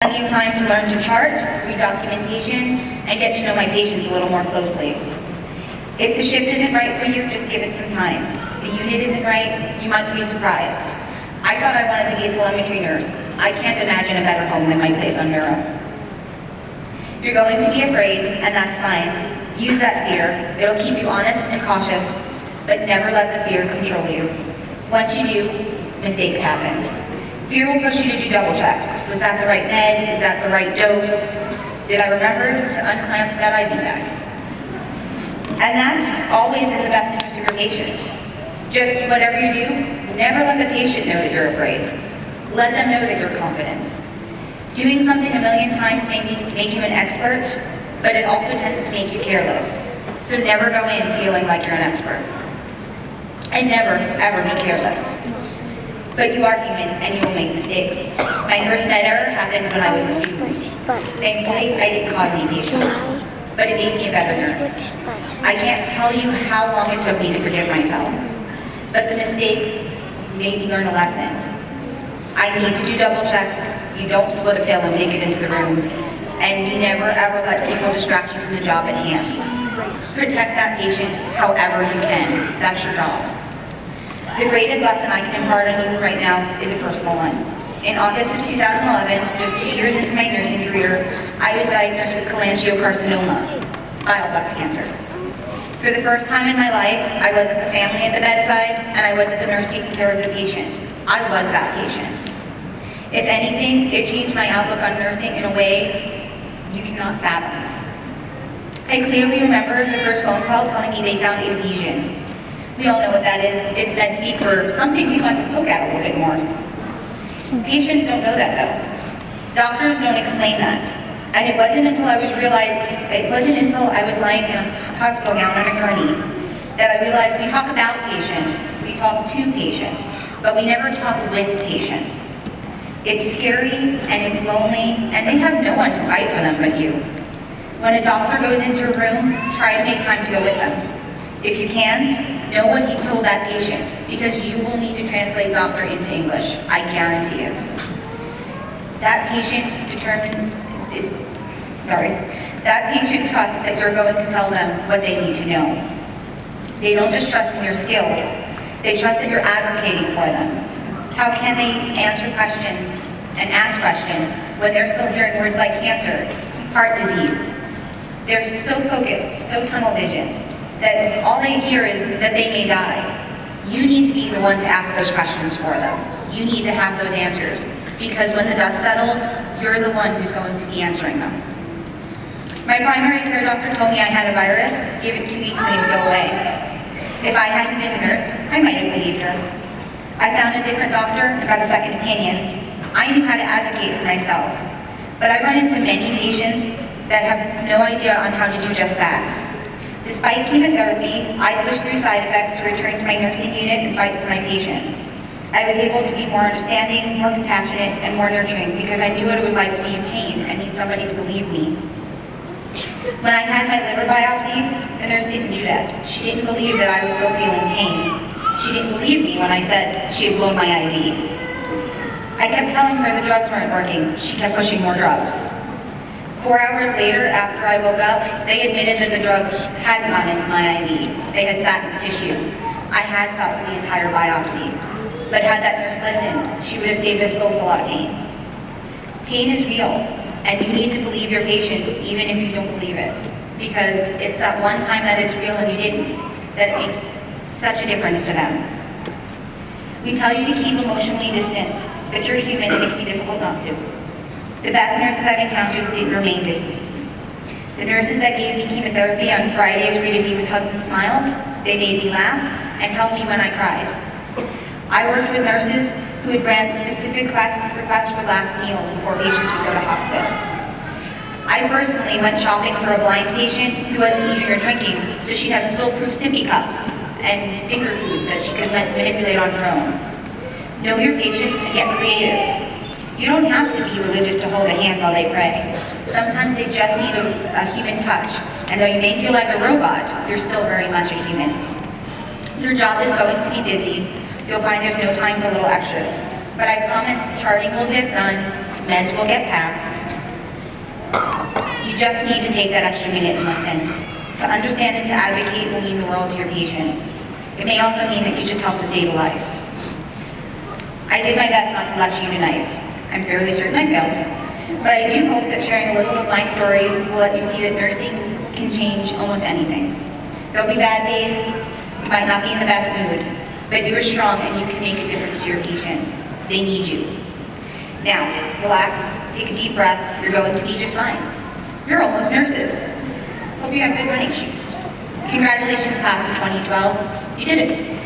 Plenty of time to learn to chart, read documentation, and get to know my patients a little more closely. If the shift isn't right for you, just give it some time. The unit isn't right, you might be surprised. I thought I wanted to be a telemetry nurse. I can't imagine a better home than my place on neuro. You're going to be afraid, and that's fine. Use that fear. It'll keep you honest and cautious, but never let the fear control you. Once you do, mistakes happen. Fear will push you to do double checks. Was that the right med? Is that the right dose? Did I remember to unclamp that IV bag? And that's always in the best interest of your patient. Just whatever you do, never let the patient know that you're afraid. Let them know that you're confident. Doing something a million times may make you an expert, but it also tends to make you careless. So never go in feeling like you're an expert. And never, ever be careless. But you are human, and you will make mistakes. My first med error happened when I was a student. Thankfully, I didn't cause any patients, but it made me a better nurse. I can't tell you how long it took me to forgive myself, but the mistake made me learn a lesson. I need to do double checks. You don't split a pill and take it into the room, and you never ever let people distract you from the job at hand. Protect that patient however you can. That's your job. The greatest lesson I can impart on you right now is a personal one. In August of 2011, just 2 years into my nursing career, I was diagnosed with cholangiocarcinoma, bile duct cancer. For the first time in my life, I wasn't the family at the bedside, and I wasn't the nurse taking care of the patient. I was that patient. If anything, it changed my outlook on nursing in a way you cannot fathom. I clearly remember the first phone call telling me they found a lesion. We all know what that is. It's meant to speak for something we want to poke at a little bit more. Patients don't know that though. Doctors don't explain that. And it wasn't until I was lying in a hospital gown on a gurney that I realized we talk about patients, we talk to patients, but we never talk with patients. It's scary and it's lonely, and they have no one to fight for them but you. When a doctor goes into a room, try to make time to go with them. If you can't, know what he told that patient, because you will need to translate doctor into English. I guarantee it. That patient trusts that you're going to tell them what they need to know. They don't just trust in your skills, they trust that you're advocating for them. How can they answer questions and ask questions when they're still hearing words like cancer, heart disease? They're so focused, so tunnel visioned, that all they hear is that they may die. You need to be the one to ask those questions for them. You need to have those answers, because when the dust settles, you're the one who's going to be answering them. My primary care doctor told me I had a virus, give it 2 weeks and it would go away. If I hadn't been a nurse, I might have believed her. I found a different doctor and got a second opinion. I knew how to advocate for myself, but I run into many patients that have no idea on how to do just that. Despite chemotherapy, I pushed through side effects to return to my nursing unit and fight for my patients. I was able to be more understanding, more compassionate, and more nurturing because I knew what it was like to be in pain and need somebody to believe me. When I had my liver biopsy, the nurse didn't do that. She didn't believe that I was still feeling pain. She didn't believe me when I said she had blown my IV. I kept telling her the drugs weren't working. She kept pushing more drugs. 4 hours later, after I woke up, they admitted that the drugs had gone into my IV. They had sat in the tissue. I had felt the entire biopsy. But had that nurse listened, she would have saved us both a lot of pain. Pain is real, and you need to believe your patients even if you don't believe it. Because it's that one time that it's real and you didn't, that it makes such a difference to them. We tell you to keep emotionally distant, but you're human and it can be difficult not to. The best nurses I've encountered didn't remain distant. The nurses that gave me chemotherapy on Fridays greeted me with hugs and smiles. They made me laugh and held me when I cried. I worked with nurses who would grant specific requests for last meals before patients would go to hospice. I personally went shopping for a blind patient who wasn't eating or drinking, so she'd have spill-proof sippy cups and finger foods that she could manipulate on her own. Know your patients and get creative. You don't have to be religious to hold a hand while they pray. Sometimes they just need a human touch, and though you may feel like a robot, you're still very much a human. Your job is going to be busy. You'll find there's no time for little extras, but I promise charting will get done, Meds will get passed. You just need to take that extra minute and listen. To understand and to advocate will mean the world to your patients. It may also mean that you just helped to save a life. I did my best not to lecture you tonight. I'm fairly certain I failed. But I do hope that sharing a little of my story will let you see that nursing can change almost anything. There'll be bad days, you might not be in the best mood, but you are strong and you can make a difference to your patients. They need you. Now, relax, take a deep breath, you're going to be just fine. You're almost nurses. Hope you have good running shoes. Congratulations, class of 2012. You did it.